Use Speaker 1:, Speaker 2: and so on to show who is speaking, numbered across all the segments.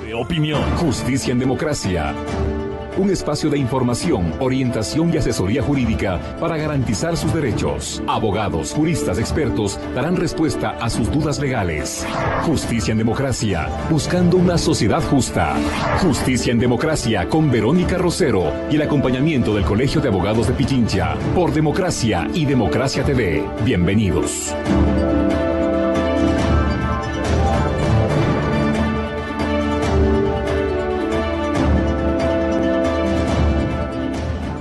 Speaker 1: de opinión.
Speaker 2: Justicia en Democracia. Un espacio de información, orientación y asesoría jurídica para garantizar sus derechos. Abogados, juristas, expertos darán respuesta a sus dudas legales. Justicia en Democracia, buscando una sociedad justa. Justicia en Democracia con Verónica Rosero y el acompañamiento del Colegio de Abogados de Pichincha por Democracia y Democracia TV. Bienvenidos.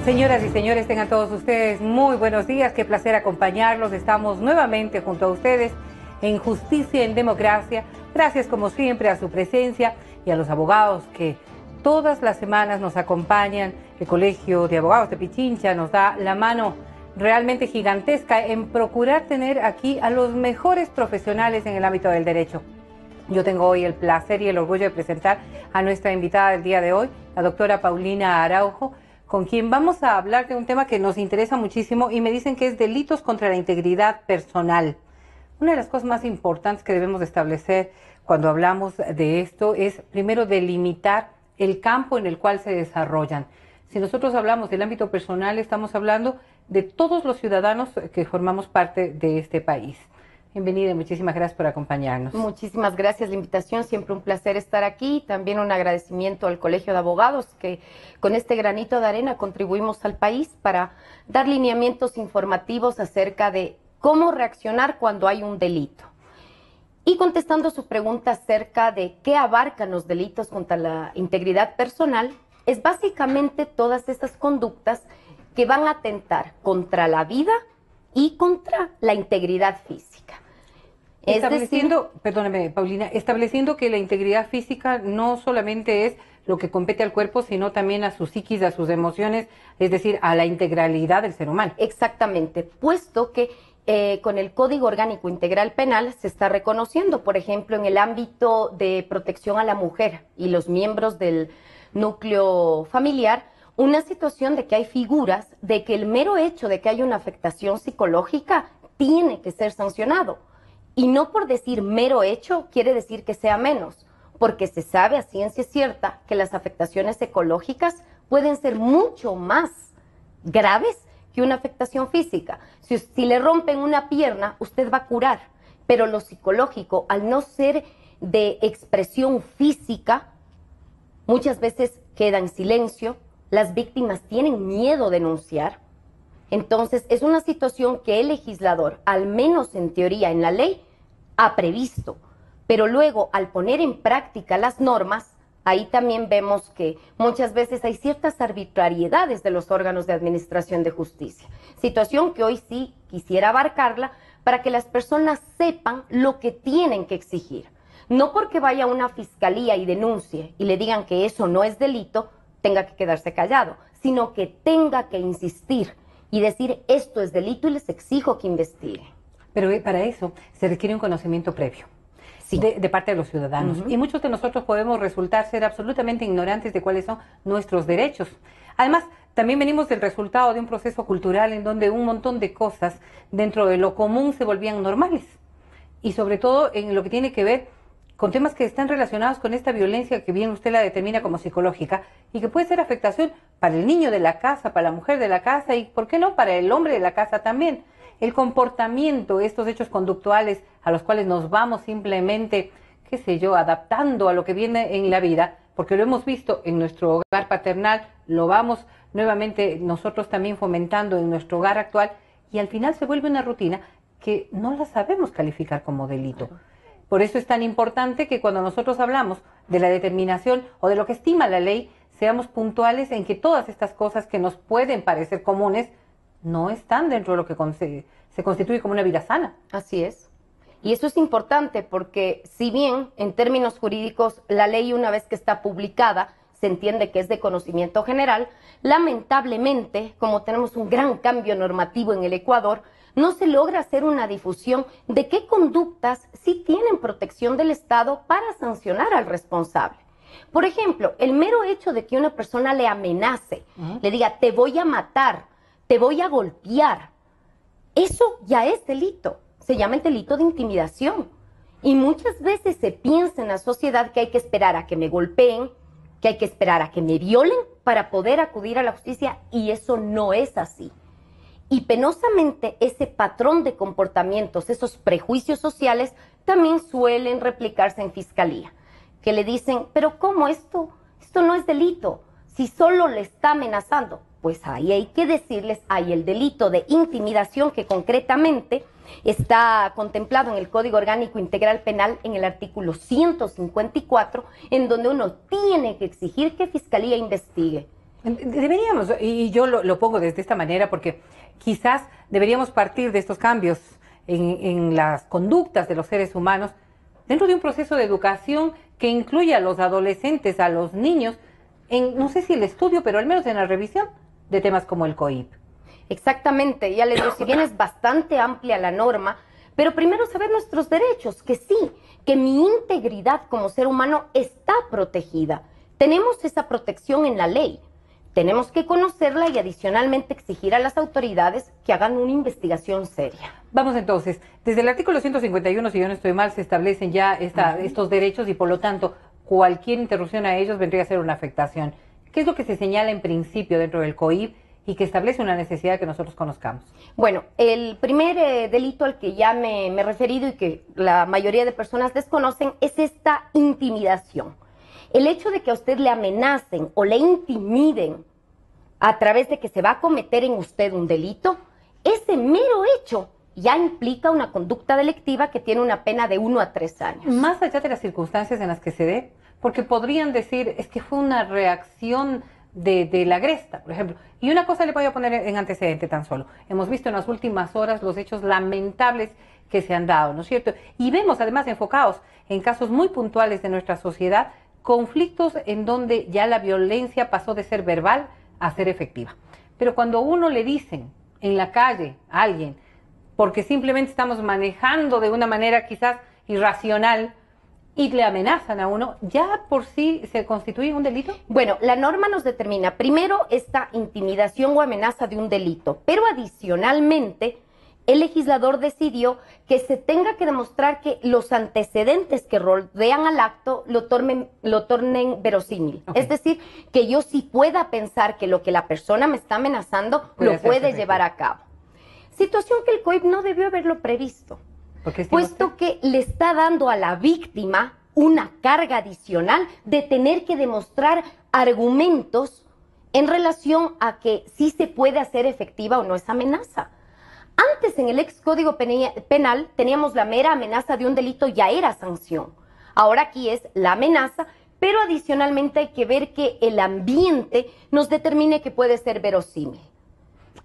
Speaker 3: Señoras y señores, tengan todos ustedes muy buenos días. Qué placer acompañarlos. Estamos nuevamente junto a ustedes en Justicia en Democracia. Gracias como siempre a su presencia y a los abogados que todas las semanas nos acompañan. El Colegio de Abogados de Pichincha nos da la mano realmente gigantesca en procurar tener aquí a los mejores profesionales en el ámbito del derecho. Yo tengo hoy el placer y el orgullo de presentar a nuestra invitada del día de hoy, la doctora Paulina Araujo, con quien vamos a hablar de un tema que nos interesa muchísimo y me dicen que es delitos contra la integridad personal. Una de las cosas más importantes que debemos establecer cuando hablamos de esto es, primero, delimitar el campo en el cual se desarrollan. Si nosotros hablamos del ámbito personal, estamos hablando de todos los ciudadanos que formamos parte de este país. Bienvenida y muchísimas gracias por acompañarnos.
Speaker 4: Muchísimas gracias la invitación, siempre un placer estar aquí. También un agradecimiento al Colegio de Abogados que con este granito de arena contribuimos al país para dar lineamientos informativos acerca de cómo reaccionar cuando hay un delito. Y contestando su pregunta acerca de qué abarcan los delitos contra la integridad personal, es básicamente todas estas conductas que van a atentar contra la vida y contra la integridad física.
Speaker 3: Perdóname, Paulina, estableciendo que la integridad física no solamente es lo que compete al cuerpo, sino también a su psiquis, a sus emociones, es decir, a la integralidad del ser humano.
Speaker 4: Exactamente, puesto que con el Código Orgánico Integral Penal se está reconociendo, por ejemplo, en el ámbito de protección a la mujer y los miembros del núcleo familiar, una situación de que hay figuras de que el mero hecho de que haya una afectación psicológica tiene que ser sancionado. Y no por decir mero hecho quiere decir que sea menos, porque se sabe a ciencia cierta que las afectaciones psicológicas pueden ser mucho más graves que una afectación física. Si le rompen una pierna, usted va a curar, pero lo psicológico, al no ser de expresión física, muchas veces queda en silencio, las víctimas tienen miedo de denunciar. Entonces, es una situación que el legislador, al menos en teoría, en la ley, ha previsto. Pero luego, al poner en práctica las normas, ahí también vemos que muchas veces hay ciertas arbitrariedades de los órganos de administración de justicia. Situación que hoy sí quisiera abarcarla para que las personas sepan lo que tienen que exigir. No porque vaya a una fiscalía y denuncie y le digan que eso no es delito, tenga que quedarse callado, sino que tenga que insistir y decir esto es delito y les exijo que investiguen.
Speaker 3: Pero para eso se requiere un conocimiento previo, sí, de parte de los ciudadanos. Y muchos de nosotros podemos resultar ser absolutamente ignorantes de cuáles son nuestros derechos. Además, también venimos del resultado de un proceso cultural en donde un montón de cosas dentro de lo común se volvían normales. Y sobre todo en lo que tiene que ver con temas que están relacionados con esta violencia que bien usted la determina como psicológica y que puede ser afectación para el niño de la casa, para la mujer de la casa y, ¿por qué no?, para el hombre de la casa también. El comportamiento, estos hechos conductuales a los cuales nos vamos simplemente, qué sé yo, adaptando a lo que viene en la vida, porque lo hemos visto en nuestro hogar paternal, lo vamos nuevamente nosotros también fomentando en nuestro hogar actual y al final se vuelve una rutina que no la sabemos calificar como delito. Por eso es tan importante que cuando nosotros hablamos de la determinación o de lo que estima la ley, seamos puntuales en que todas estas cosas que nos pueden parecer comunes no están dentro de lo que se constituye como una vida sana.
Speaker 4: Así es. Y eso es importante porque si bien en términos jurídicos la ley una vez que está publicada se entiende que es de conocimiento general, lamentablemente, como tenemos un gran cambio normativo en el Ecuador, no se logra hacer una difusión de qué conductas sí tienen protección del Estado para sancionar al responsable. Por ejemplo, el mero hecho de que una persona le amenace, le diga, te voy a matar, te voy a golpear, eso ya es delito. Se llama el delito de intimidación. Y muchas veces se piensa en la sociedad que hay que esperar a que me golpeen, que hay que esperar a que me violen para poder acudir a la justicia, y eso no es así. Y penosamente ese patrón de comportamientos, esos prejuicios sociales, también suelen replicarse en fiscalía, que le dicen, pero ¿cómo esto? Esto no es delito, si solo le está amenazando. Pues ahí hay que decirles, hay el delito de intimidación que concretamente está contemplado en el Código Orgánico Integral Penal en el artículo 154, en donde uno tiene que exigir que Fiscalía investigue.
Speaker 3: Deberíamos, y yo lo pongo desde esta manera porque quizás deberíamos partir de estos cambios en las conductas de los seres humanos dentro de un proceso de educación que incluya a los adolescentes, a los niños, en no sé si el estudio, pero al menos en la revisión de temas como el COIP.
Speaker 4: Exactamente, ya les digo, si bien es bastante amplia la norma, pero primero saber nuestros derechos, que sí, que mi integridad como ser humano está protegida. Tenemos esa protección en la ley. Tenemos que conocerla y adicionalmente exigir a las autoridades que hagan una investigación seria.
Speaker 3: Vamos entonces, desde el artículo 151, si yo no estoy mal, se establecen ya estos derechos y por lo tanto cualquier interrupción a ellos vendría a ser una afectación. ¿Qué es lo que se señala en principio dentro del COIP y que establece una necesidad que nosotros conozcamos?
Speaker 4: Bueno, el primer delito al que ya me he referido y que la mayoría de personas desconocen es esta intimidación. El hecho de que a usted le amenacen o le intimiden a través de que se va a cometer en usted un delito, ese mero hecho ya implica una conducta delictiva que tiene una pena de 1 a 3 años.
Speaker 3: Más allá de las circunstancias en las que se dé, porque podrían decir, es que fue una reacción de la agresta, por ejemplo. Y una cosa le voy a poner en antecedente tan solo. Hemos visto en las últimas horas los hechos lamentables que se han dado, ¿no es cierto? Y vemos además enfocados en casos muy puntuales de nuestra sociedad, conflictos en donde ya la violencia pasó de ser verbal a ser efectiva. Pero cuando uno le dicen en la calle a alguien, porque simplemente estamos manejando de una manera quizás irracional y le amenazan a uno, ¿ya por sí se constituye un delito?
Speaker 4: Bueno, la norma nos determina primero esta intimidación o amenaza de un delito, pero adicionalmente el legislador decidió que se tenga que demostrar que los antecedentes que rodean al acto lo tornen verosímil. Okay. Es decir, que yo sí pueda pensar que lo que la persona me está amenazando lo puede llevar a cabo. Situación que el COIP no debió haberlo previsto, puesto que le está dando a la víctima una carga adicional de tener que demostrar argumentos en relación a que sí se puede hacer efectiva o no esa amenaza. Antes, en el ex Código Penal, teníamos la mera amenaza de un delito, ya era sanción. Ahora aquí es la amenaza, pero adicionalmente hay que ver que el ambiente nos determine que puede ser verosímil.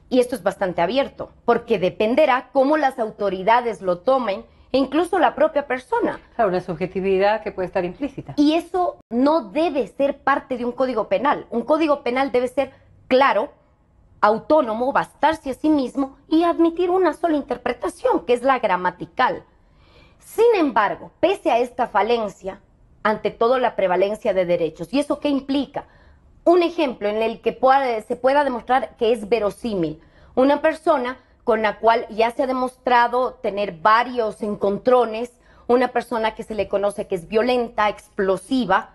Speaker 4: Y esto es bastante abierto, porque dependerá cómo las autoridades lo tomen, e incluso la propia persona.
Speaker 3: Claro, una subjetividad que puede estar implícita.
Speaker 4: Y eso no debe ser parte de un código penal. Un código penal debe ser claro, autónomo, bastarse a sí mismo y admitir una sola interpretación, que es la gramatical. Sin embargo, pese a esta falencia, ante todo la prevalencia de derechos. ¿Y eso qué implica? Un ejemplo en el que se pueda demostrar que es verosímil. Una persona con la cual ya se ha demostrado tener varios encontrones, una persona que se le conoce que es violenta, explosiva,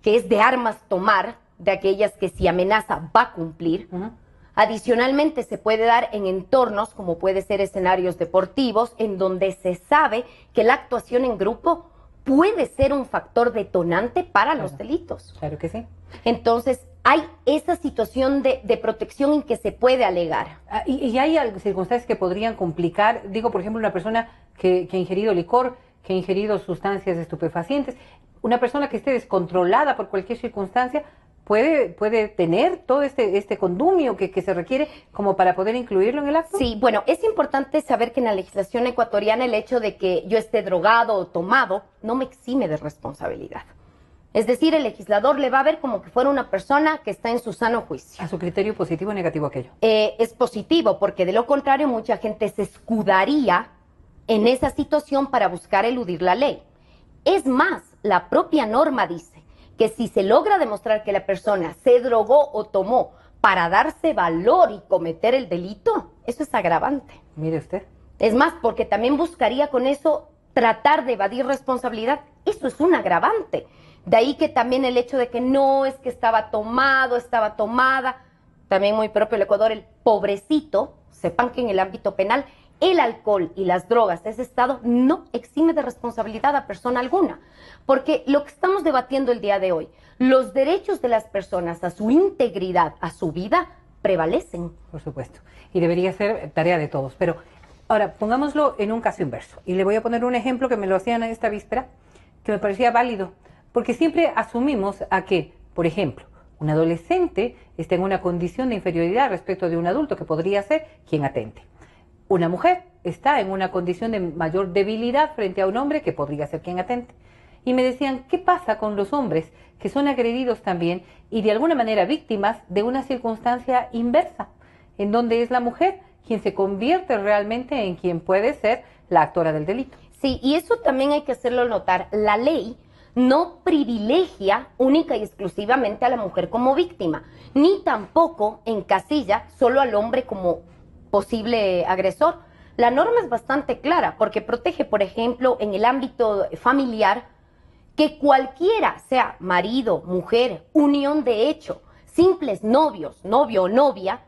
Speaker 4: que es de armas tomar, de aquellas que si amenaza va a cumplir. Adicionalmente se puede dar en entornos como puede ser escenarios deportivos, en donde se sabe que la actuación en grupo puede ser un factor detonante para los delitos.
Speaker 3: Claro que sí.
Speaker 4: Entonces, hay esa situación de protección en que se puede alegar.
Speaker 3: Y hay circunstancias que podrían complicar, digo, por ejemplo, una persona que ha ingerido licor, que ha ingerido sustancias estupefacientes, una persona que esté descontrolada por cualquier circunstancia, puede tener todo este condumio que se requiere como para poder incluirlo en el acto.
Speaker 4: Sí, bueno, es importante saber que en la legislación ecuatoriana el hecho de que yo esté drogado o tomado no me exime de responsabilidad. Es decir, el legislador le va a ver como que fuera una persona que está en su sano juicio.
Speaker 3: ¿A su criterio positivo o negativo aquello?
Speaker 4: Es positivo, porque de lo contrario mucha gente se escudaría en esa situación para buscar eludir la ley. Es más, la propia norma dice que si se logra demostrar que la persona se drogó o tomó para darse valor y cometer el delito, eso es agravante.
Speaker 3: Mire usted.
Speaker 4: Es más, porque también buscaría con eso tratar de evadir responsabilidad, eso es un agravante. De ahí que también el hecho de que no es que estaba tomado, estaba tomada, también muy propio del Ecuador, el pobrecito, sepan que en el ámbito penal el alcohol y las drogas, ese estado no exime de responsabilidad a persona alguna, porque lo que estamos debatiendo el día de hoy, los derechos de las personas a su integridad, a su vida, prevalecen.
Speaker 3: Por supuesto, y debería ser tarea de todos, pero ahora pongámoslo en un caso inverso, y le voy a poner un ejemplo que me lo hacían en esta víspera, que me parecía válido, porque siempre asumimos a que, por ejemplo, un adolescente está en una condición de inferioridad respecto de un adulto que podría ser quien atente. Una mujer está en una condición de mayor debilidad frente a un hombre que podría ser quien atente. Y me decían, ¿qué pasa con los hombres que son agredidos también y de alguna manera víctimas de una circunstancia inversa, en donde es la mujer quien se convierte realmente en quien puede ser la actora del delito?
Speaker 4: Sí, y eso también hay que hacerlo notar. La ley no privilegia única y exclusivamente a la mujer como víctima, ni tampoco encasilla solo al hombre como posible agresor. La norma es bastante clara porque protege, por ejemplo, en el ámbito familiar, que cualquiera, sea marido, mujer, unión de hecho, simples novios, novio o novia,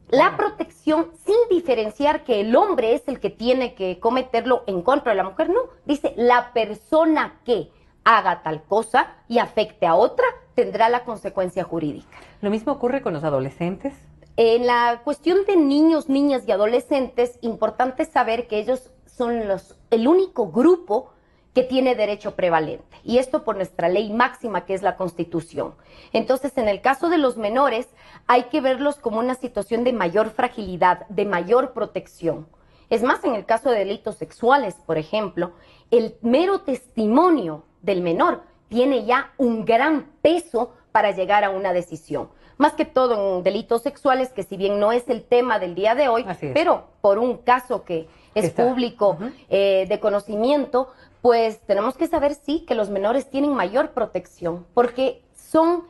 Speaker 4: la protección sin diferenciar que el hombre es el que tiene que cometerlo en contra de la mujer, no, dice la persona que haga tal cosa y afecte a otra tendrá la consecuencia jurídica.
Speaker 3: ¿Lo mismo ocurre con los adolescentes?
Speaker 4: En la cuestión de niños, niñas y adolescentes, importante saber que ellos son el único grupo que tiene derecho prevalente. Y esto por nuestra ley máxima, que es la Constitución. Entonces, en el caso de los menores, hay que verlos como una situación de mayor fragilidad, de mayor protección. Es más, en el caso de delitos sexuales, por ejemplo, el mero testimonio del menor tiene ya un gran peso para llegar a una decisión. Más que todo en delitos sexuales, que si bien no es el tema del día de hoy, pero por un caso que es público, de conocimiento, pues tenemos que saber, sí, que los menores tienen mayor protección, porque son,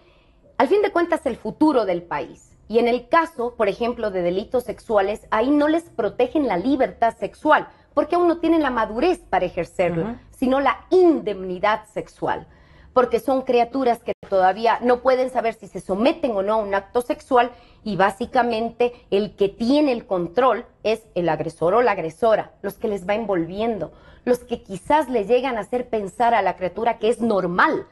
Speaker 4: al fin de cuentas, el futuro del país. Y en el caso, por ejemplo, de delitos sexuales, ahí no les protegen la libertad sexual, porque aún no tienen la madurez para ejercerla, sino la indemnidad sexual. Porque son criaturas que todavía no pueden saber si se someten o no a un acto sexual y básicamente el que tiene el control es el agresor o la agresora, los que les va envolviendo, los que quizás le llegan a hacer pensar a la criatura que es normal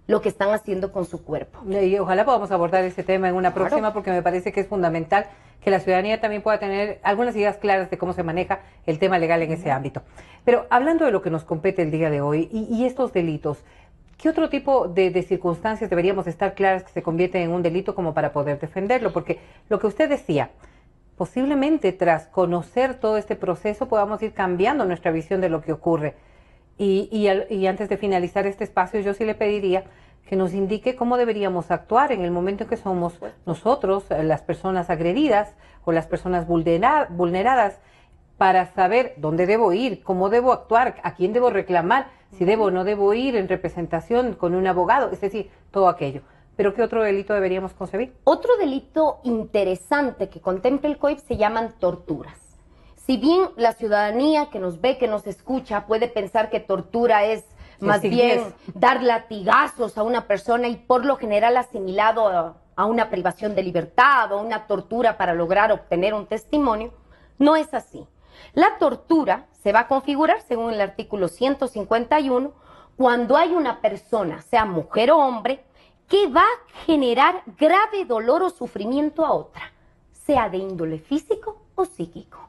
Speaker 4: lo que están haciendo con su cuerpo.
Speaker 3: Y ojalá podamos abordar ese tema en una próxima, porque me parece que es fundamental que la ciudadanía también pueda tener algunas ideas claras de cómo se maneja el tema legal en ese ámbito. Pero hablando de lo que nos compete el día de hoy y estos delitos, ¿qué otro tipo de circunstancias deberíamos estar claras que se convierten en un delito como para poder defenderlo? Porque lo que usted decía, posiblemente tras conocer todo este proceso podamos ir cambiando nuestra visión de lo que ocurre. Y antes de finalizar este espacio, yo sí le pediría que nos indique cómo deberíamos actuar en el momento en que somos nosotros, las personas agredidas o las personas vulneradas, para saber dónde debo ir, cómo debo actuar, a quién debo reclamar, si debo o no debo ir en representación con un abogado, es decir, todo aquello. ¿Pero qué otro delito deberíamos concebir?
Speaker 4: Otro delito interesante que contempla el COIP se llaman torturas. Si bien la ciudadanía que nos ve, que nos escucha, puede pensar que tortura es más bien dar latigazos a una persona y por lo general asimilado a una privación de libertad o una tortura para lograr obtener un testimonio, no es así. La tortura se va a configurar según el artículo 151 cuando hay una persona, sea mujer o hombre, que va a generar grave dolor o sufrimiento a otra, sea de índole físico o psíquico.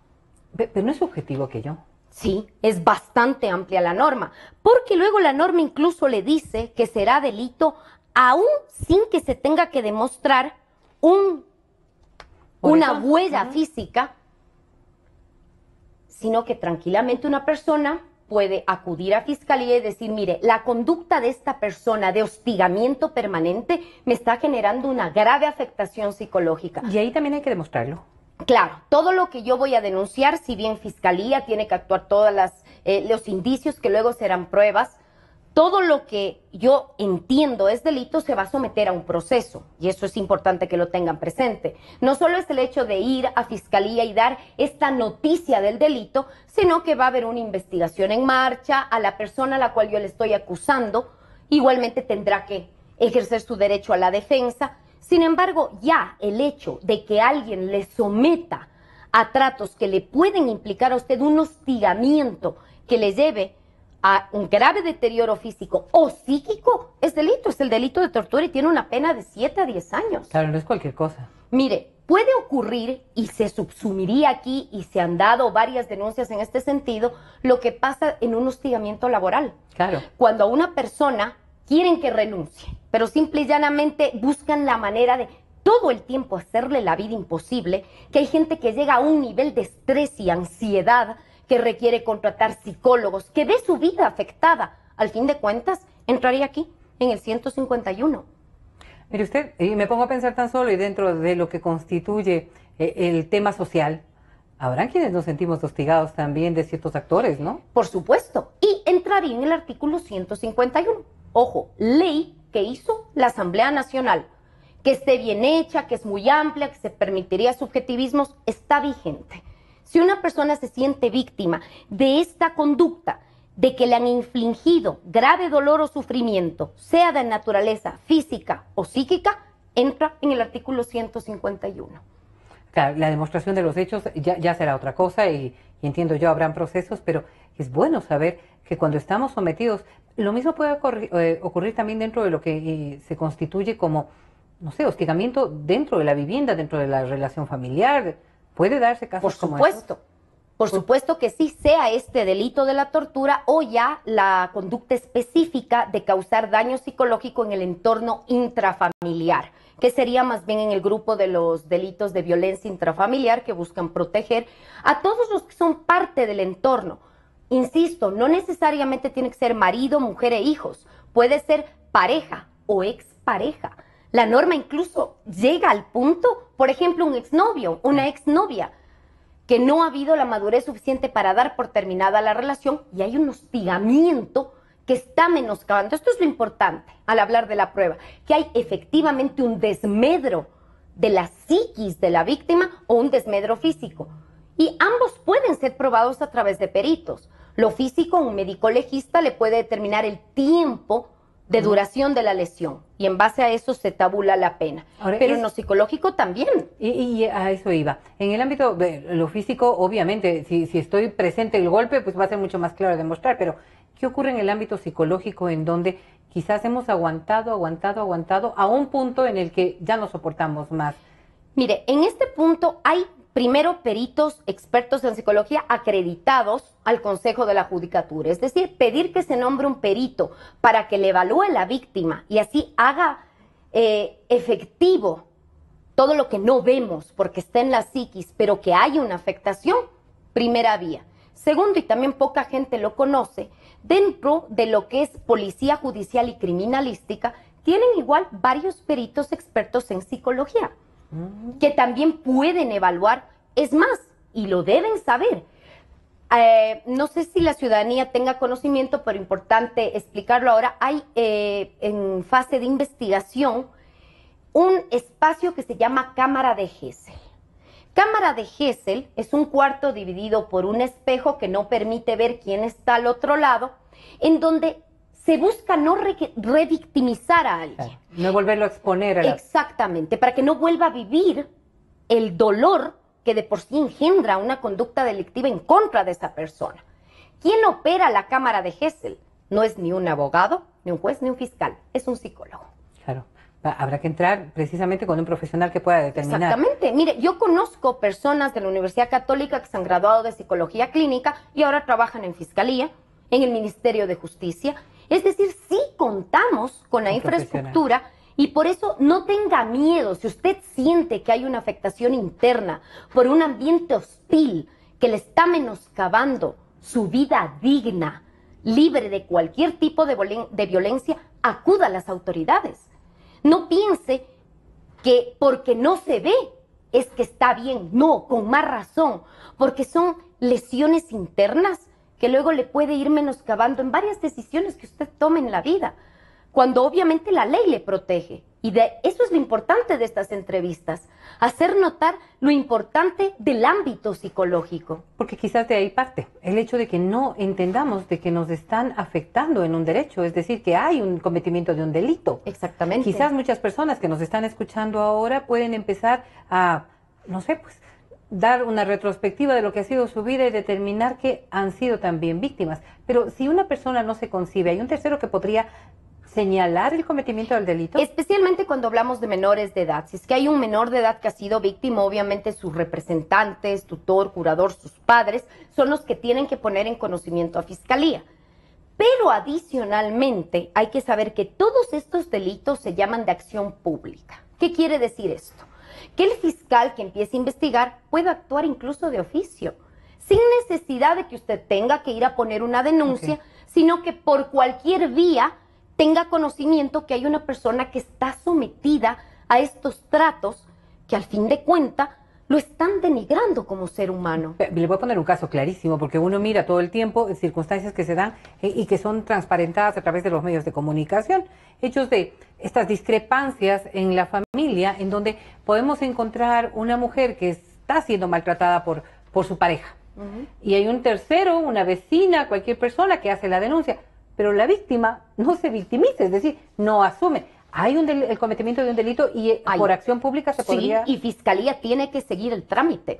Speaker 3: Pero no es subjetivo aquello.
Speaker 4: Sí, es bastante amplia la norma, porque luego la norma incluso le dice que será delito aún sin que se tenga que demostrar una huella física, sino que tranquilamente una persona puede acudir a fiscalía y decir, mire, la conducta de esta persona de hostigamiento permanente me está generando una grave afectación psicológica.
Speaker 3: Y ahí también hay que demostrarlo.
Speaker 4: Claro, todo lo que yo voy a denunciar, si bien fiscalía tiene que actuar todos los indicios que luego serán pruebas, todo lo que yo entiendo es delito se va a someter a un proceso, y eso es importante que lo tengan presente. No solo es el hecho de ir a fiscalía y dar esta noticia del delito, sino que va a haber una investigación en marcha, a la persona a la cual yo le estoy acusando igualmente tendrá que ejercer su derecho a la defensa. Sin embargo, ya el hecho de que alguien le someta a tratos que le pueden implicar a usted un hostigamiento que le lleve a un grave deterioro físico o psíquico, es delito, es el delito de tortura y tiene una pena de 7 a 10 años.
Speaker 3: Claro, no es cualquier cosa.
Speaker 4: Mire, puede ocurrir, y se subsumiría aquí, y se han dado varias denuncias en este sentido, lo que pasa en un hostigamiento laboral.
Speaker 3: Claro.
Speaker 4: Cuando a una persona quieren que renuncie, pero simple y llanamente buscan la manera de todo el tiempo hacerle la vida imposible, que hay gente que llega a un nivel de estrés y ansiedad que requiere contratar psicólogos, que ve su vida afectada. Al fin de cuentas, entraría aquí, en el 151.
Speaker 3: Mire usted, y me pongo a pensar tan solo, y dentro de lo que constituye el tema social, habrán quienes nos sentimos hostigados también de ciertos actores, ¿no?
Speaker 4: Por supuesto, y entraría en el artículo 151. Ojo, ley que hizo la Asamblea Nacional, que esté bien hecha, que es muy amplia, que se permitiría subjetivismos, está vigente. Si una persona se siente víctima de esta conducta, de que le han infligido grave dolor o sufrimiento, sea de naturaleza física o psíquica, entra en el artículo 151.
Speaker 3: Claro, la demostración de los hechos ya será otra cosa y entiendo yo, habrán procesos, pero es bueno saber que cuando estamos sometidos, lo mismo puede ocurrir también dentro de lo que se constituye como, no sé, hostigamiento dentro de la vivienda, dentro de la relación familiar. ¿Puede darse casos como estos?
Speaker 4: Por supuesto que sí, sea este delito de la tortura o ya la conducta específica de causar daño psicológico en el entorno intrafamiliar, que sería más bien en el grupo de los delitos de violencia intrafamiliar que buscan proteger a todos los que son parte del entorno. Insisto, no necesariamente tiene que ser marido, mujer e hijos, puede ser pareja o expareja. La norma incluso llega al punto, por ejemplo, un exnovio, una exnovia, que no ha habido la madurez suficiente para dar por terminada la relación y hay un hostigamiento que está menoscabando. Esto es lo importante al hablar de la prueba, que hay efectivamente un desmedro de la psiquis de la víctima o un desmedro físico. Y ambos pueden ser probados a través de peritos. Lo físico, un médico legista le puede determinar el tiempo de duración de la lesión y en base a eso se tabula la pena. Ahora, pero en lo psicológico también.
Speaker 3: Y a eso iba. En el ámbito de lo físico, obviamente, si estoy presente el golpe, pues va a ser mucho más claro de demostrar, pero ¿qué ocurre en el ámbito psicológico en donde quizás hemos aguantado a un punto en el que ya no soportamos más?
Speaker 4: Mire, en este punto hay primero peritos expertos en psicología acreditados al Consejo de la Judicatura, es decir, pedir que se nombre un perito para que le evalúe la víctima y así haga efectivo todo lo que no vemos porque está en la psiquis, pero que hay una afectación, primera vía. Segundo, y también poca gente lo conoce, dentro de lo que es policía judicial y criminalística, tienen igual varios peritos expertos en psicología, que también pueden evaluar, es más, y lo deben saber. No sé si la ciudadanía tenga conocimiento, pero importante explicarlo ahora, hay en fase de investigación un espacio que se llama Cámara de Gesell. Cámara de Gesell es un cuarto dividido por un espejo que no permite ver quién está al otro lado, en donde se busca no revictimizar a alguien.
Speaker 3: No volverlo a exponer a la...
Speaker 4: Exactamente, para que no vuelva a vivir el dolor que de por sí engendra una conducta delictiva en contra de esa persona. ¿Quién opera la Cámara de Gesell? No es ni un abogado, ni un juez, ni un fiscal, es un psicólogo.
Speaker 3: Claro, habrá que entrar precisamente con un profesional que pueda determinar.
Speaker 4: Exactamente, mire, yo conozco personas de la Universidad Católica que se han graduado de psicología clínica y ahora trabajan en fiscalía, en el Ministerio de Justicia. Es decir, sí contamos con la infraestructura y por eso no tenga miedo. Si usted siente que hay una afectación interna por un ambiente hostil que le está menoscabando su vida digna, libre de cualquier tipo de violencia, acuda a las autoridades. No piense que porque no se ve es que está bien. No, con más razón, porque son lesiones internas que luego le puede ir menoscabando en varias decisiones que usted tome en la vida, cuando obviamente la ley le protege. Y eso es lo importante de estas entrevistas, hacer notar lo importante del ámbito psicológico.
Speaker 3: Porque quizás de ahí parte el hecho de que no entendamos de que nos están afectando en un derecho, es decir, que hay un cometimiento de un delito.
Speaker 4: Exactamente.
Speaker 3: Quizás muchas personas que nos están escuchando ahora pueden empezar a, no sé, pues, dar una retrospectiva de lo que ha sido su vida y determinar que han sido también víctimas. Pero si una persona no se concibe, hay un tercero que podría señalar el cometimiento del delito.
Speaker 4: Especialmente cuando hablamos de menores de edad. Si es que hay un menor de edad que ha sido víctima, obviamente sus representantes, tutor, curador, sus padres, son los que tienen que poner en conocimiento a Fiscalía. Pero adicionalmente hay que saber que todos estos delitos se llaman de acción pública. ¿Qué quiere decir esto? Que el fiscal que empiece a investigar puede actuar incluso de oficio, sin necesidad de que usted tenga que ir a poner una denuncia, sino que por cualquier vía tenga conocimiento que hay una persona que está sometida a estos tratos que al fin de cuentas lo están denigrando como ser humano.
Speaker 3: Le voy a poner un caso clarísimo, porque uno mira todo el tiempo circunstancias que se dan y que son transparentadas a través de los medios de comunicación, hechos de estas discrepancias en la familia, en donde podemos encontrar una mujer que está siendo maltratada por su pareja. Y hay un tercero, una vecina, cualquier persona que hace la denuncia. Pero la víctima no se victimiza, es decir, no asume. Hay el cometimiento de un delito y por acción pública se podría...
Speaker 4: Sí, y Fiscalía tiene que seguir el trámite.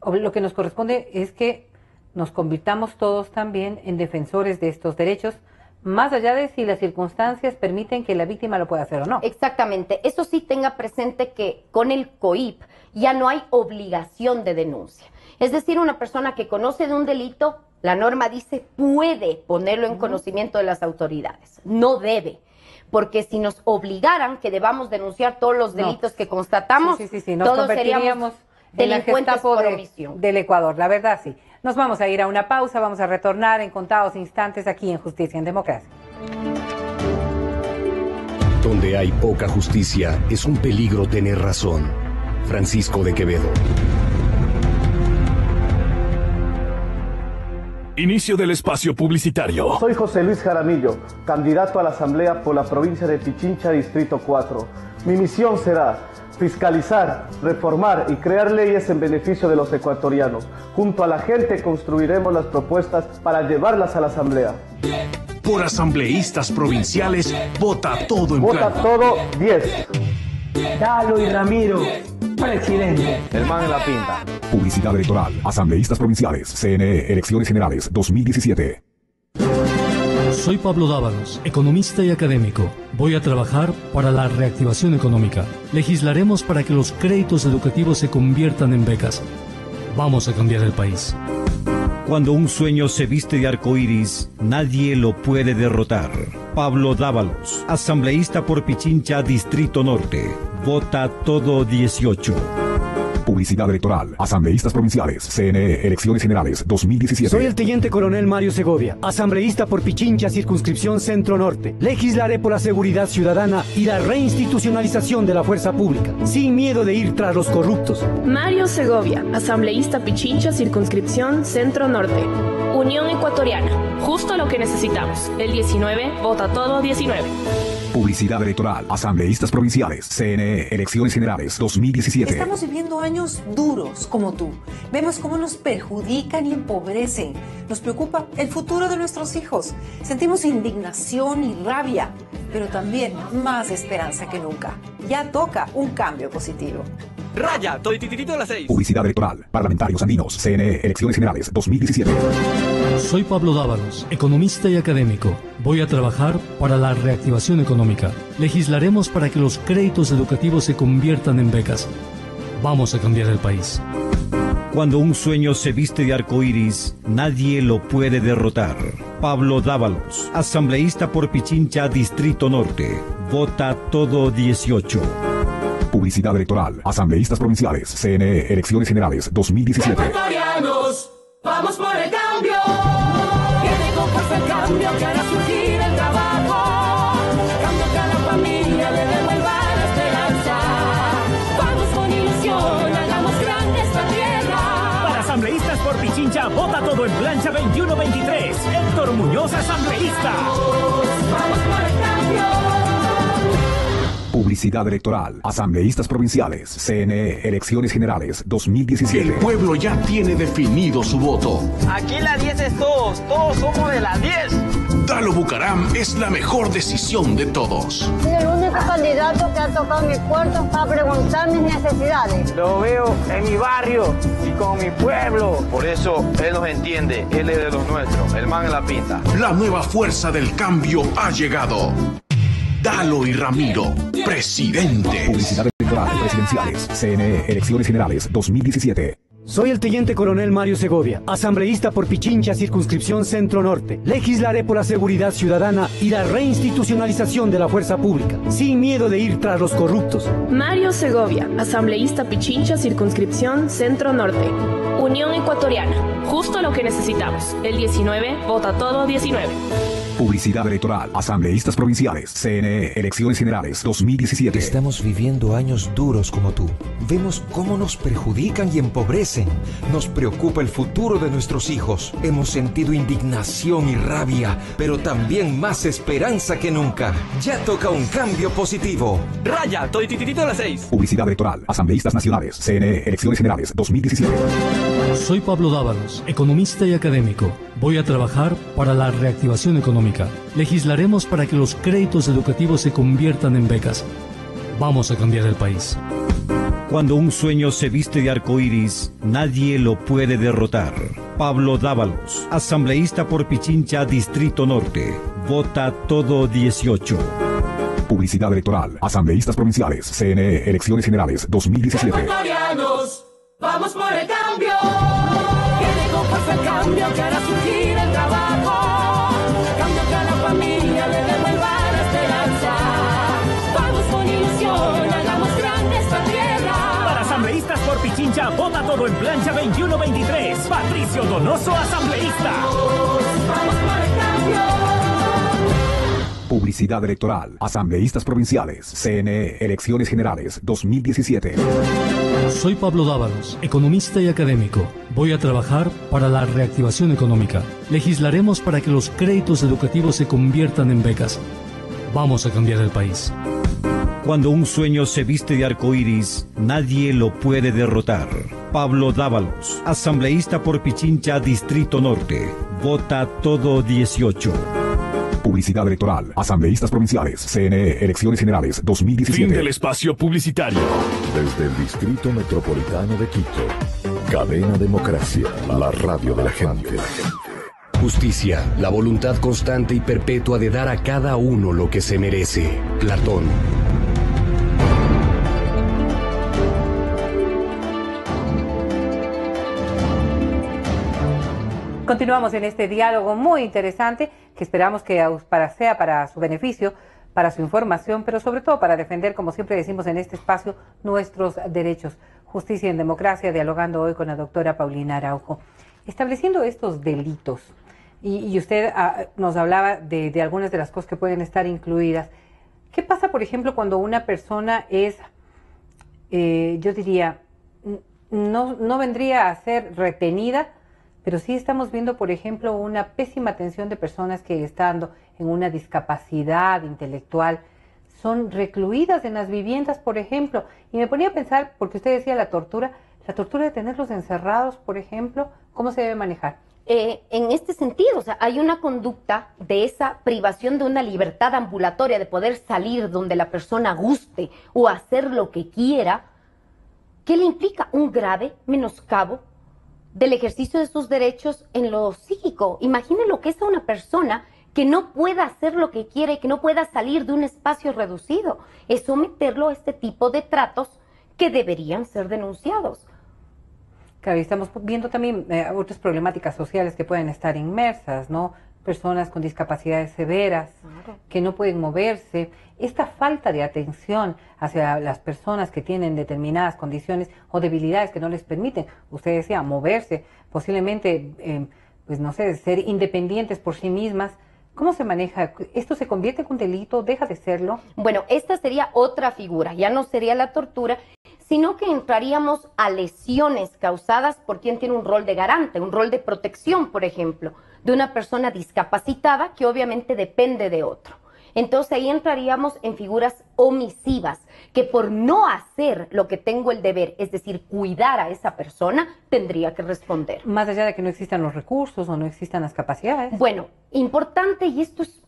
Speaker 3: Lo que nos corresponde es que nos convirtamos todos también en defensores de estos derechos, más allá de si las circunstancias permiten que la víctima lo pueda hacer o no.
Speaker 4: Exactamente. Eso sí, tenga presente que con el COIP ya no hay obligación de denuncia. Es decir, una persona que conoce de un delito, la norma dice puede ponerlo en conocimiento de las autoridades, no debe. Porque si nos obligaran que debamos denunciar todos los delitos que constatamos,
Speaker 3: nos
Speaker 4: todos seríamos delincuentes por
Speaker 3: omisión del Ecuador, la verdad sí. Nos vamos a ir a una pausa, vamos a retornar en contados instantes aquí en Justicia en Democracia.
Speaker 1: Donde hay poca justicia, es un peligro tener razón. Francisco de Quevedo.
Speaker 2: Inicio del espacio publicitario.
Speaker 5: Soy José Luis Jaramillo, candidato a la Asamblea por la provincia de Pichincha, Distrito 4. Mi misión será fiscalizar, reformar y crear leyes en beneficio de los ecuatorianos. Junto a la gente construiremos las propuestas para llevarlas a la Asamblea.
Speaker 2: Por asambleístas provinciales, vota todo en
Speaker 5: Vota
Speaker 2: blanco.
Speaker 5: todo 10.
Speaker 6: Dalo y Ramiro, presidente.
Speaker 5: El man en la pinta.
Speaker 2: Publicidad electoral. Asambleístas provinciales. CNE. Elecciones Generales 2017.
Speaker 7: Soy Pablo Dávalos, economista y académico. Voy a trabajar para la reactivación económica. Legislaremos para que los créditos educativos se conviertan en becas. Vamos a cambiar el país.
Speaker 8: Cuando un sueño se viste de arcoíris, nadie lo puede derrotar. Pablo Dávalos, asambleísta por Pichincha, Distrito Norte. Vota todo 18.
Speaker 2: Publicidad electoral. Asambleístas provinciales. CNE. Elecciones Generales 2017.
Speaker 6: Soy el teniente coronel Mario Segovia, asambleísta por Pichincha, circunscripción Centro Norte. Legislaré por la seguridad ciudadana y la reinstitucionalización de la fuerza pública, sin miedo de ir tras los corruptos.
Speaker 9: Mario Segovia, asambleísta Pichincha, circunscripción Centro Norte. Unión Ecuatoriana, justo lo que necesitamos. El 19, vota todo 19.
Speaker 2: Publicidad electoral. Asambleístas provinciales. CNE. Elecciones Generales 2017.
Speaker 10: Estamos viviendo años duros como tú. Vemos cómo nos perjudican y empobrecen. Nos preocupa el futuro de nuestros hijos. Sentimos indignación y rabia, pero también más esperanza que nunca. Ya toca un cambio positivo.
Speaker 11: Raya, todititito a las 6.
Speaker 2: Publicidad electoral. Parlamentarios andinos. CNE. Elecciones Generales 2017.
Speaker 7: Soy Pablo Dávalos, economista y académico. Voy a trabajar para la reactivación económica. Legislaremos para que los créditos educativos se conviertan en becas. Vamos a cambiar el país.
Speaker 8: Cuando un sueño se viste de arcoíris, nadie lo puede derrotar. Pablo Dávalos, asambleísta por Pichincha, Distrito Norte. Vota todo 18.
Speaker 2: Publicidad electoral. Asambleístas provinciales. CNE. Elecciones Generales 2017.
Speaker 11: Ecuatorianos, vamos por el cambio. Viene con fuerza el cambio que hará surgir el trabajo. Cambio que a la familia le devuelva la esperanza. Vamos con ilusión, hagamos grande esta tierra.
Speaker 6: Para asambleístas por Pichincha.
Speaker 12: Pichincha vota todo en plancha 21-23. Héctor Muñoz, asambleísta.
Speaker 11: Vamos por el cambio.
Speaker 2: Publicidad electoral. Asambleístas provinciales. CNE. Elecciones Generales 2017.
Speaker 1: El pueblo ya tiene definido su voto.
Speaker 13: Aquí la 10 es todos somos de la 10.
Speaker 1: Dalo Bucaram es la mejor decisión de todos.
Speaker 14: Es el único candidato que ha tocado mi puerto para preguntar mis necesidades.
Speaker 13: Lo veo en mi barrio y con mi pueblo. Por eso él nos entiende, él es de los nuestros, el man en la pinta.
Speaker 1: La nueva fuerza del cambio ha llegado. Dalo y Ramiro, presidente.
Speaker 2: Publicidad electoral. Presidenciales. CNE. Elecciones Generales 2017.
Speaker 6: Soy el teniente coronel Mario Segovia, asambleísta por Pichincha, circunscripción Centro Norte. Legislaré por la seguridad ciudadana y la reinstitucionalización de la fuerza pública, sin miedo de ir tras los corruptos.
Speaker 9: Mario Segovia, asambleísta Pichincha, circunscripción Centro Norte. Unión Ecuatoriana, justo lo que necesitamos. El 19, vota todo 19.
Speaker 2: Publicidad electoral. Asambleístas provinciales. CNE. Elecciones Generales 2017.
Speaker 15: Estamos viviendo años duros como tú. Vemos cómo nos perjudican y empobrecen. Nos preocupa el futuro de nuestros hijos. Hemos sentido indignación y rabia, pero también más esperanza que nunca. Ya toca un cambio positivo.
Speaker 12: Raya, estoy tititito a las 6.
Speaker 2: Publicidad electoral. Asambleístas nacionales. CNE. Elecciones Generales 2017.
Speaker 7: Soy Pablo Dávalos, economista y académico. Voy a trabajar para la reactivación económica. Legislaremos para que los créditos educativos se conviertan en becas. Vamos a cambiar el país.
Speaker 8: Cuando un sueño se viste de arcoíris, nadie lo puede derrotar. Pablo Dávalos, asambleísta por Pichincha, Distrito Norte. Vota todo 18.
Speaker 2: Publicidad electoral. Asambleístas provinciales. CNE. Elecciones Generales 2017.
Speaker 11: Ecuatorianos, vamos por el cambio. Viene con fuerza el cambio que hará surgir el trabajo. Cambio que a la familia le devuelva la esperanza. Vamos con ilusión, hagamos grande esta tierra.
Speaker 12: Para asambleístas por Pichincha, vota todo en plancha 21-23. Patricio Donoso, asambleísta.
Speaker 11: Vamos por el cambio.
Speaker 2: Publicidad electoral. Asambleístas provinciales. CNE. Elecciones Generales 2017.
Speaker 7: Soy Pablo Dávalos, economista y académico. Voy a trabajar para la reactivación económica. Legislaremos para que los créditos educativos se conviertan en becas. Vamos a cambiar el país.
Speaker 8: Cuando un sueño se viste de arcoíris, nadie lo puede derrotar. Pablo Dávalos, asambleísta por Pichincha, Distrito Norte. Vota todo 18.
Speaker 2: Publicidad electoral. Asambleístas provinciales. CNE. Elecciones Generales 2017.
Speaker 1: Fin del espacio publicitario.
Speaker 16: Desde el Distrito Metropolitano de Quito. Cadena Democracia. La radio de la gente.
Speaker 1: Justicia, la voluntad constante y perpetua de dar a cada uno lo que se merece. Platón.
Speaker 3: Continuamos en este diálogo muy interesante que esperamos que sea para su beneficio, para su información, pero sobre todo para defender, como siempre decimos en este espacio, nuestros derechos. Justicia en Democracia, dialogando hoy con la doctora Paulina Araujo. Estableciendo estos delitos, y usted nos hablaba de algunas de las cosas que pueden estar incluidas. ¿Qué pasa, por ejemplo, cuando una persona es, yo diría, no vendría a ser retenida, pero sí estamos viendo, por ejemplo, una pésima atención de personas que estando en una discapacidad intelectual son recluidas en las viviendas, por ejemplo? Y me ponía a pensar, porque usted decía la tortura de tenerlos encerrados, por ejemplo, ¿cómo se debe manejar?
Speaker 4: En este sentido, o sea, hay una conducta de esa privación de una libertad ambulatoria, de poder salir donde la persona guste o hacer lo que quiera, que le implica un grave menoscabo del ejercicio de sus derechos en lo psíquico. Imaginen lo que es a una persona que no pueda hacer lo que quiere, que no pueda salir de un espacio reducido. Es someterlo a este tipo de tratos que deberían ser denunciados.
Speaker 3: Claro, y estamos viendo también otras problemáticas sociales que pueden estar inmersas, ¿no? Personas con discapacidades severas, que no pueden moverse. Esta falta de atención hacia las personas que tienen determinadas condiciones o debilidades que no les permiten, usted decía, moverse, posiblemente, pues no sé, ser independientes por sí mismas. ¿Cómo se maneja? ¿Esto se convierte en un delito? ¿Deja de serlo?
Speaker 4: Bueno, esta sería otra figura, ya no sería la tortura, sino que entraríamos a lesiones causadas por quien tiene un rol de garante, un rol de protección, por ejemplo, de una persona discapacitada que obviamente depende de otro. Entonces ahí entraríamos en figuras omisivas, que por no hacer lo que tengo el deber, es decir, cuidar a esa persona, tendría que responder.
Speaker 3: Más allá de que no existan los recursos o no existan las capacidades.
Speaker 4: Bueno, importante, y esto es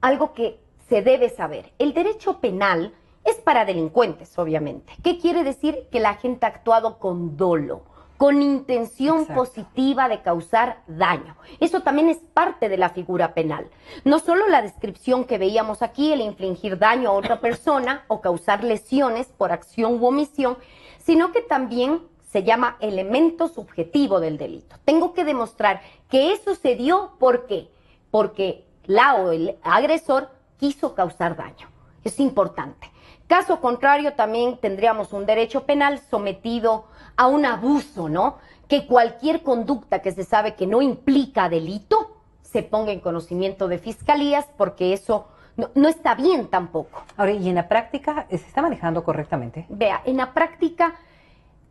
Speaker 4: algo que se debe saber, el derecho penal es para delincuentes, obviamente. ¿Qué quiere decir? Que la gente ha actuado con dolo, con intención positiva de causar daño. Eso también es parte de la figura penal. No solo la descripción que veíamos aquí, el infligir daño a otra persona o causar lesiones por acción u omisión, sino que también se llama elemento subjetivo del delito. Tengo que demostrar que eso se dio, ¿por qué? Porque la o el agresor quiso causar daño. Es importante. Caso contrario, también tendríamos un derecho penal sometido a un abuso, ¿no? Que cualquier conducta que se sabe que no implica delito se ponga en conocimiento de fiscalías, porque eso no está bien tampoco.
Speaker 3: Ahora, ¿y en la práctica se está manejando correctamente?
Speaker 4: Vea, en la práctica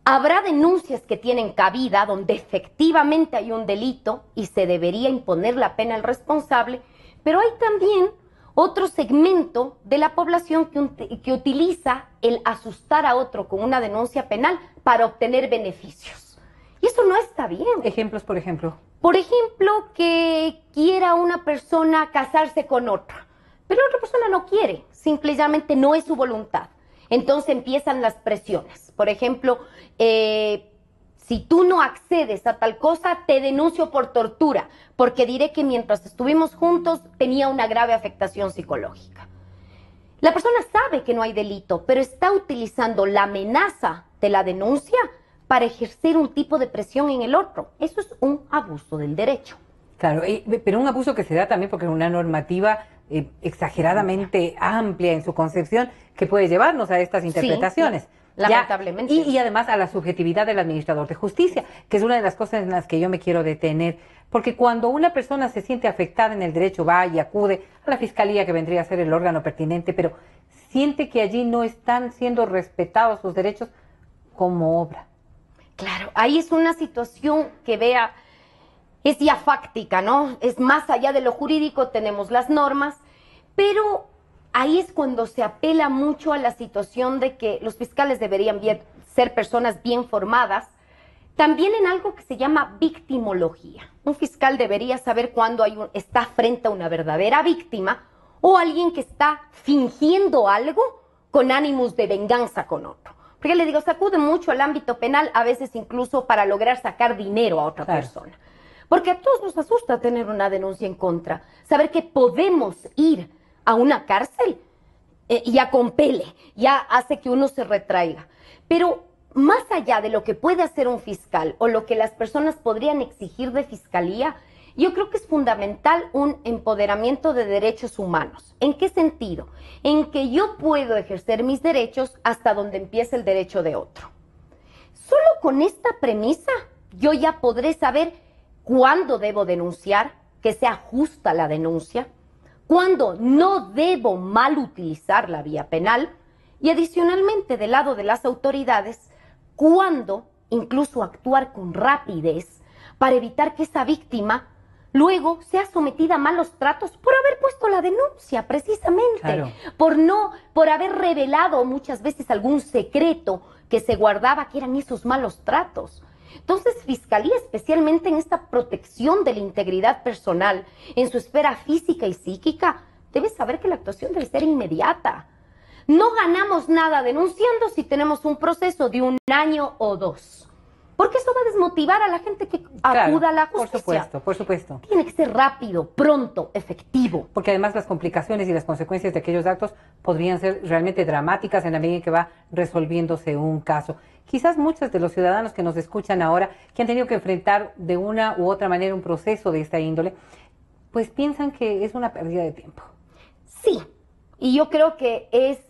Speaker 4: habrá denuncias que tienen cabida donde efectivamente hay un delito y se debería imponer la pena al responsable, pero hay también otro segmento de la población que utiliza el asustar a otro con una denuncia penal para obtener beneficios. Y eso no está bien.
Speaker 3: Ejemplos, por ejemplo.
Speaker 4: Por ejemplo, que quiera una persona casarse con otra, pero la otra persona no quiere, simplemente no es su voluntad. Entonces empiezan las presiones. Por ejemplo, si tú no accedes a tal cosa, te denuncio por tortura, porque diré que mientras estuvimos juntos tenía una grave afectación psicológica. La persona sabe que no hay delito, pero está utilizando la amenaza de la denuncia para ejercer un tipo de presión en el otro. Eso es un abuso del derecho.
Speaker 3: Claro, pero un abuso que se da también porque es una normativa exageradamente amplia en su concepción que puede llevarnos a estas interpretaciones.
Speaker 4: Sí. Lamentablemente.
Speaker 3: Y además a la subjetividad del administrador de justicia, que es una de las cosas en las que yo me quiero detener. Porque cuando una persona se siente afectada en el derecho, va y acude a la fiscalía, que vendría a ser el órgano pertinente, pero siente que allí no están siendo respetados sus derechos como obra.
Speaker 4: Claro, ahí es una situación que es ya fáctica, ¿no? Es más allá de lo jurídico, tenemos las normas, pero ahí es cuando se apela mucho a la situación de que los fiscales deberían ser personas bien formadas, también en algo que se llama victimología. Un fiscal debería saber cuándo está frente a una verdadera víctima o alguien que está fingiendo algo con ánimos de venganza con otro. Porque le digo, sacude mucho al ámbito penal, a veces incluso para lograr sacar dinero a otra persona. Porque a todos nos asusta tener una denuncia en contra, saber que podemos ir a una cárcel, ya compele, ya hace que uno se retraiga. Pero más allá de lo que puede hacer un fiscal o lo que las personas podrían exigir de fiscalía, yo creo que es fundamental un empoderamiento de derechos humanos. ¿En qué sentido? En que yo puedo ejercer mis derechos hasta donde empieza el derecho de otro. Solo con esta premisa yo ya podré saber cuándo debo denunciar, que sea justa la denuncia, cuándo no debo mal utilizar la vía penal y adicionalmente del lado de las autoridades, cuándo incluso actuar con rapidez para evitar que esa víctima luego sea sometida a malos tratos por haber puesto la denuncia, precisamente, claro, por haber revelado muchas veces algún secreto que se guardaba, que eran esos malos tratos. Entonces, Fiscalía, especialmente en esta protección de la integridad personal, en su esfera física y psíquica, debe saber que la actuación debe ser inmediata. No ganamos nada denunciando si tenemos un proceso de 1 año o 2. Porque eso va a desmotivar a la gente que acuda a la justicia.
Speaker 3: Por supuesto.
Speaker 4: Tiene que ser rápido, pronto, efectivo.
Speaker 3: Porque además las complicaciones y las consecuencias de aquellos actos podrían ser realmente dramáticas en la medida en que va resolviéndose un caso. Quizás muchos de los ciudadanos que nos escuchan ahora, que han tenido que enfrentar de una u otra manera un proceso de esta índole, pues piensan que es una pérdida de tiempo.
Speaker 4: Sí, y yo creo que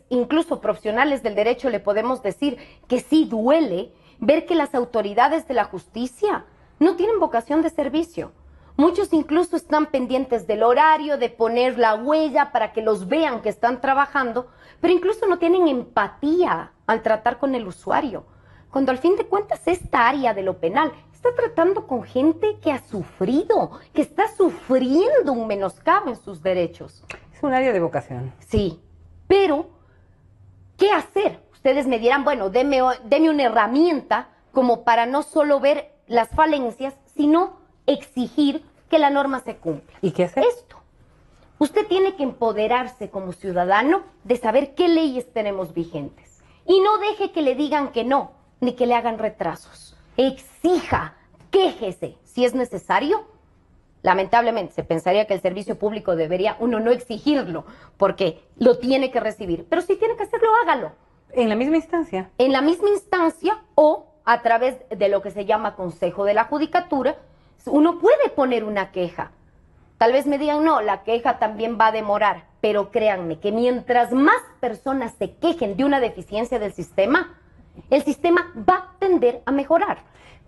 Speaker 4: incluso profesionales del derecho le podemos decir que sí duele ver que las autoridades de la justicia no tienen vocación de servicio. Muchos incluso están pendientes del horario, de poner la huella para que los vean que están trabajando, pero incluso no tienen empatía al tratar con el usuario. Cuando al fin de cuentas esta área de lo penal está tratando con gente que ha sufrido, que está sufriendo un menoscabo en sus derechos.
Speaker 3: Es un área de vocación.
Speaker 4: Sí, pero ¿qué hacer? Ustedes me dirán, bueno, deme una herramienta como para no solo ver las falencias, sino exigir que la norma se cumpla.
Speaker 3: ¿Y qué hacer?
Speaker 4: Esto. Usted tiene que empoderarse como ciudadano de saber qué leyes tenemos vigentes. Y no deje que le digan que no, ni que le hagan retrasos. Exija, quéjese. Si es necesario, lamentablemente se pensaría que el servicio público debería uno no exigirlo, porque lo tiene que recibir. Pero si tiene que hacerlo, hágalo.
Speaker 3: ¿En la misma instancia?
Speaker 4: En la misma instancia o a través de lo que se llama Consejo de la Judicatura, uno puede poner una queja. Tal vez me digan, no, la queja también va a demorar, pero créanme que mientras más personas se quejen de una deficiencia del sistema, el sistema va a tender a mejorar.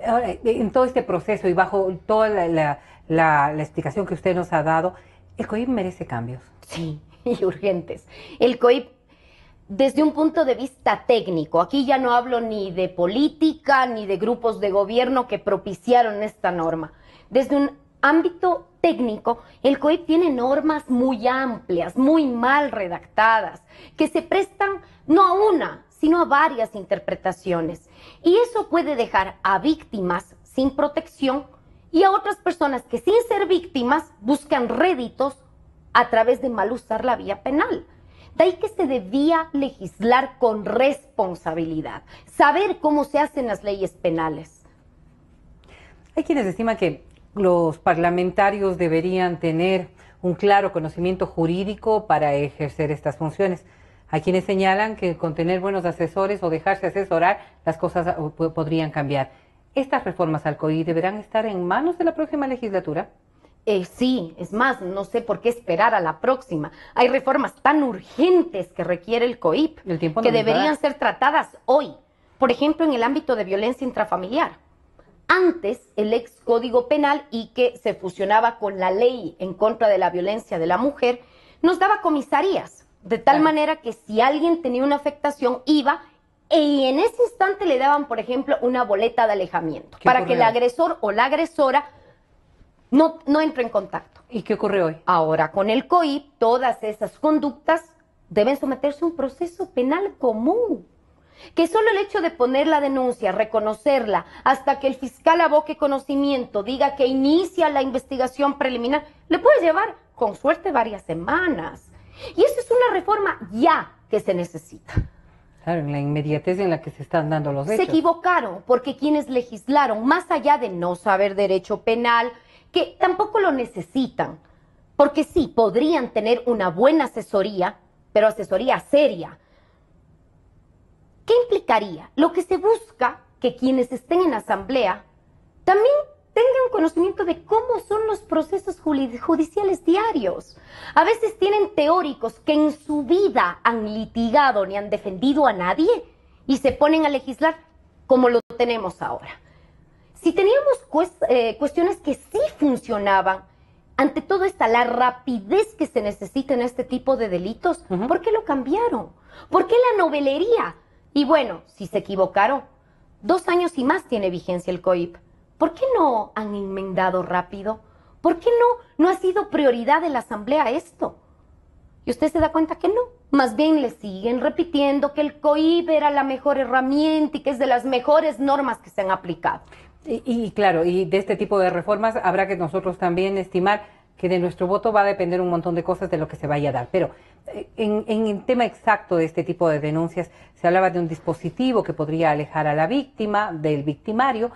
Speaker 3: Ahora, en todo este proceso y bajo toda la explicación que usted nos ha dado, el COIP merece cambios.
Speaker 4: Sí, y urgentes. El COIP, desde un punto de vista técnico, aquí ya no hablo ni de política ni de grupos de gobierno que propiciaron esta norma. Desde un ámbito técnico, el COIP tiene normas muy amplias, muy mal redactadas, que se prestan no a una, sino a varias interpretaciones. Y eso puede dejar a víctimas sin protección y a otras personas que sin ser víctimas buscan réditos a través de mal usar la vía penal. De ahí que se debía legislar con responsabilidad, saber cómo se hacen las leyes penales.
Speaker 3: Hay quienes estiman que los parlamentarios deberían tener un claro conocimiento jurídico para ejercer estas funciones. Hay quienes señalan que con tener buenos asesores o dejarse asesorar, las cosas podrían cambiar. ¿Estas reformas al COIP deberán estar en manos de la próxima legislatura?
Speaker 4: Sí, es más, no sé por qué esperar a la próxima. Hay reformas tan urgentes que requiere el COIP que deberían ser tratadas hoy. Por ejemplo, en el ámbito de violencia intrafamiliar. Antes, el ex Código Penal y que se fusionaba con la ley en contra de la violencia de la mujer, nos daba comisarías, de tal manera que si alguien tenía una afectación, iba y en ese instante le daban, por ejemplo, una boleta de alejamiento para que el agresor o la agresora no entre en contacto.
Speaker 3: ¿Y qué ocurre hoy?
Speaker 4: Ahora, con el COIP, todas esas conductas deben someterse a un proceso penal común. Que solo el hecho de poner la denuncia, reconocerla, hasta que el fiscal aboque conocimiento, diga que inicia la investigación preliminar, le puede llevar, con suerte, varias semanas. Y eso es una reforma ya que se necesita.
Speaker 3: Claro, en la inmediatez en la que se están dando los hechos.
Speaker 4: Se equivocaron, porque quienes legislaron, más allá de no saber derecho penal, que tampoco lo necesitan, porque sí, podrían tener una buena asesoría, pero asesoría seria. ¿Qué implicaría? Lo que se busca, que quienes estén en asamblea también tengan conocimiento de cómo son los procesos judiciales diarios. A veces tienen teóricos que en su vida han litigado ni han defendido a nadie y se ponen a legislar como lo tenemos ahora. Si teníamos cuestiones que sí funcionaban, ante todo esta la rapidez que se necesita en este tipo de delitos, ¿por qué lo cambiaron? ¿Por qué la novelería? Y bueno, si se equivocaron, 2 años y más tiene vigencia el COIP. ¿Por qué no han enmendado rápido? ¿Por qué no ha sido prioridad de la Asamblea esto? Y usted se da cuenta que no. Más bien le siguen repitiendo que el COIP era la mejor herramienta y que es de las mejores normas que se han aplicado.
Speaker 3: Y claro, y de este tipo de reformas habrá que nosotros también estimar que de nuestro voto va a depender un montón de cosas de lo que se vaya a dar. Pero en el tema exacto de este tipo de denuncias, se hablaba de un dispositivo que podría alejar a la víctima del victimario,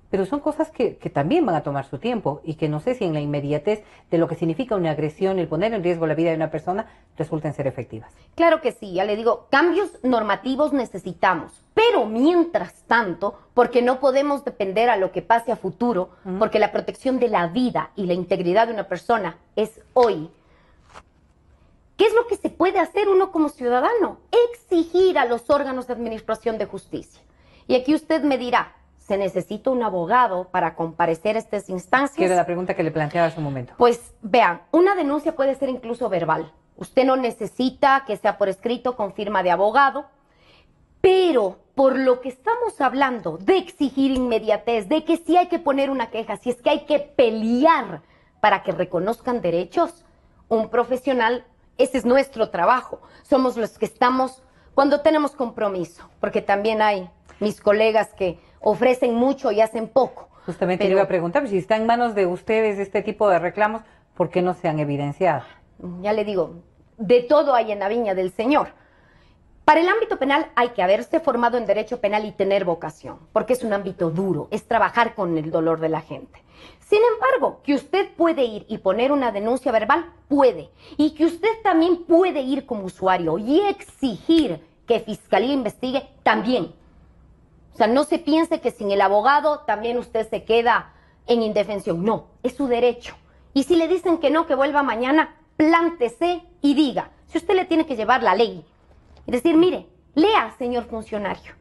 Speaker 3: pero son cosas que también van a tomar su tiempo y que no sé si en la inmediatez de lo que significa una agresión, el poner en riesgo la vida de una persona, resulten ser efectivas.
Speaker 4: Claro que sí, ya le digo, cambios normativos necesitamos, pero mientras tanto, porque no podemos depender a lo que pase a futuro, porque la protección de la vida y la integridad de una persona es hoy. ¿Qué es lo que se puede hacer uno como ciudadano? Exigir a los órganos de administración de justicia. Y aquí usted me dirá, se necesita un abogado para comparecer a estas instancias.
Speaker 3: Que era la pregunta que le planteaba hace un momento.
Speaker 4: Pues vean, una denuncia puede ser incluso verbal. Usted no necesita que sea por escrito con firma de abogado, pero por lo que estamos hablando de exigir inmediatez, de que sí hay que poner una queja, si es que hay que pelear para que reconozcan derechos, un profesional, ese es nuestro trabajo. Somos los que estamos cuando tenemos compromiso, porque también hay mis colegas que ofrecen mucho y hacen poco.
Speaker 3: Justamente le iba a preguntar, si está en manos de ustedes este tipo de reclamos, ¿por qué no se han evidenciado?
Speaker 4: Ya le digo, de todo hay en la viña del Señor. Para el ámbito penal hay que haberse formado en derecho penal y tener vocación, porque es un ámbito duro, es trabajar con el dolor de la gente. Sin embargo, que usted puede ir y poner una denuncia verbal, puede. Y que usted también puede ir como usuario y exigir que Fiscalía investigue, también. O sea, no se piense que sin el abogado también usted se queda en indefensión. No, es su derecho. Y si le dicen que no, que vuelva mañana, plántese y diga. Si usted le tiene que llevar la ley y decir, mire, lea, señor funcionario.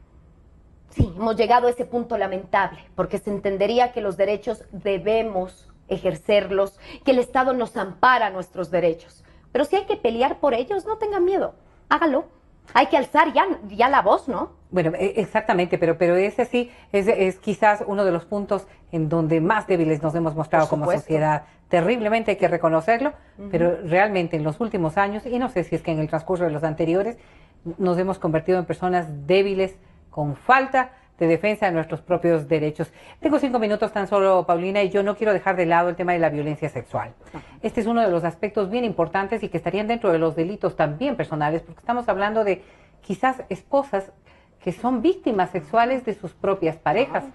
Speaker 4: Sí, hemos llegado a ese punto lamentable, porque se entendería que los derechos debemos ejercerlos, que el Estado nos ampara nuestros derechos. Pero si hay que pelear por ellos, no tengan miedo, hágalo. Hay que alzar ya la voz, ¿no?
Speaker 3: Bueno, exactamente, pero ese sí es quizás uno de los puntos en donde más débiles nos hemos mostrado como sociedad. Terriblemente hay que reconocerlo, pero realmente en los últimos años, y no sé si es que en el transcurso de los anteriores, nos hemos convertido en personas débiles con falta de defensa de nuestros propios derechos. Tengo 5 minutos tan solo, Paulina, y yo no quiero dejar de lado el tema de la violencia sexual. Este es uno de los aspectos bien importantes y que estarían dentro de los delitos también personales, porque estamos hablando de quizás esposas que son víctimas sexuales de sus propias parejas.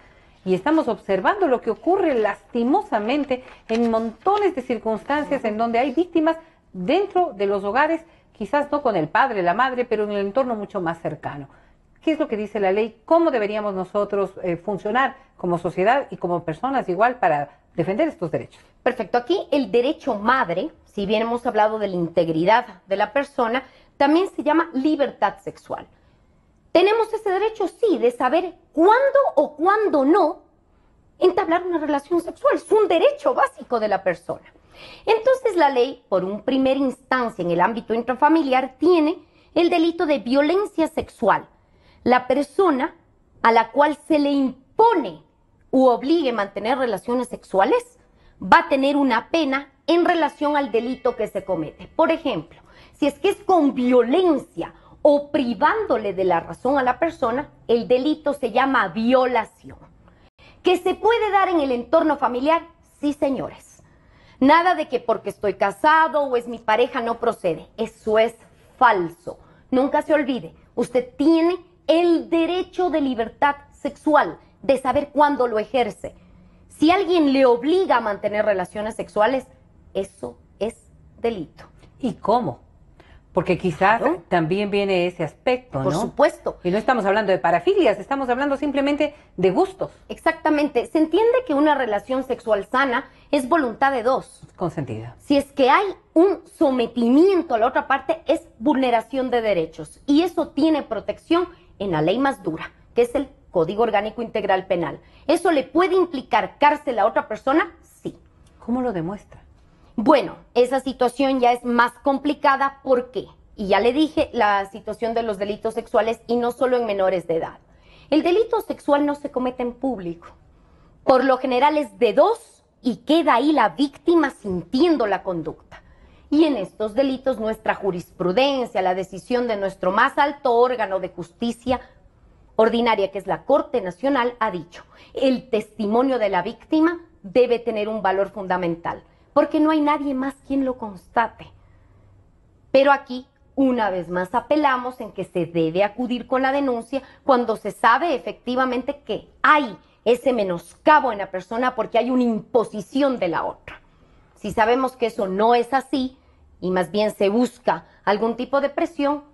Speaker 3: Y estamos observando lo que ocurre lastimosamente en montones de circunstancias en donde hay víctimas dentro de los hogares, quizás no con el padre, la madre, pero en el entorno mucho más cercano. ¿Qué es lo que dice la ley? ¿Cómo deberíamos nosotros funcionar como sociedad y como personas igual para defender estos derechos?
Speaker 4: Perfecto. Aquí el derecho madre, si bien hemos hablado de la integridad de la persona, también se llama libertad sexual. Tenemos ese derecho, sí, de saber cuándo o cuándo no entablar una relación sexual. Es un derecho básico de la persona. Entonces la ley, por un primer instancia en el ámbito intrafamiliar, tiene el delito de violencia sexual. La persona a la cual se le impone u obligue a mantener relaciones sexuales va a tener una pena en relación al delito que se comete. Por ejemplo, si es que es con violencia o privándole de la razón a la persona, el delito se llama violación. ¿Que se puede dar en el entorno familiar? Sí, señores. Nada de que porque estoy casado o es mi pareja no procede. Eso es falso. Nunca se olvide, usted tiene el derecho de libertad sexual, de saber cuándo lo ejerce. Si alguien le obliga a mantener relaciones sexuales, eso es delito.
Speaker 3: ¿Y cómo? Porque quizás también viene ese aspecto, ¿no?
Speaker 4: Por supuesto.
Speaker 3: Y no estamos hablando de parafilias, estamos hablando simplemente de gustos.
Speaker 4: Exactamente. Se entiende que una relación sexual sana es voluntad de dos.
Speaker 3: Consentida.
Speaker 4: Si es que hay un sometimiento a la otra parte, es vulneración de derechos. Y eso tiene protección en la ley más dura, que es el Código Orgánico Integral Penal. ¿Eso le puede implicar cárcel a otra persona? Sí.
Speaker 3: ¿Cómo lo demuestra?
Speaker 4: Bueno, esa situación ya es más complicada. ¿Por qué? Y ya le dije la situación de los delitos sexuales y no solo en menores de edad. El delito sexual no se comete en público. Por lo general es de dos y queda ahí la víctima sintiendo la conducta. Y en estos delitos nuestra jurisprudencia, la decisión de nuestro más alto órgano de justicia ordinaria, que es la Corte Nacional, ha dicho: el testimonio de la víctima debe tener un valor fundamental, porque no hay nadie más quien lo constate. Pero aquí, una vez más, apelamos en que se debe acudir con la denuncia cuando se sabe efectivamente que hay ese menoscabo en la persona porque hay una imposición de la otra. Si sabemos que eso no es así y más bien se busca algún tipo de presión,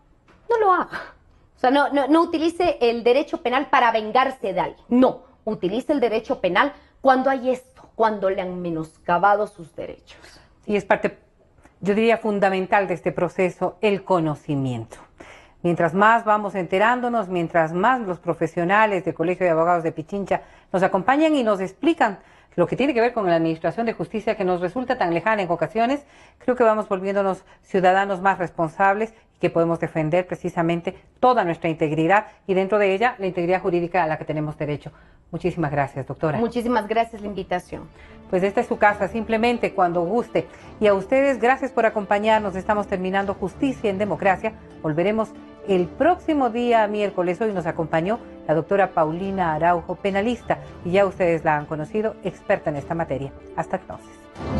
Speaker 4: no lo haga. O sea, no utilice el derecho penal para vengarse de alguien. No, utilice el derecho penal cuando hay esto, cuando le han menoscabado sus derechos.
Speaker 3: Sí, es parte, yo diría, fundamental de este proceso, el conocimiento. Mientras más vamos enterándonos, mientras más los profesionales del Colegio de Abogados de Pichincha nos acompañan y nos explican lo que tiene que ver con la administración de justicia que nos resulta tan lejana en ocasiones, creo que vamos volviéndonos ciudadanos más responsables y que podemos defender precisamente toda nuestra integridad y dentro de ella la integridad jurídica a la que tenemos derecho. Muchísimas gracias, doctora.
Speaker 4: Muchísimas gracias por la invitación.
Speaker 3: Pues esta es su casa, simplemente cuando guste. Y a ustedes, gracias por acompañarnos. Estamos terminando Justicia en Democracia. Volveremos el próximo día miércoles. Hoy nos acompañó la doctora Paulina Araujo, penalista, y ya ustedes la han conocido, experta en esta materia. Hasta entonces.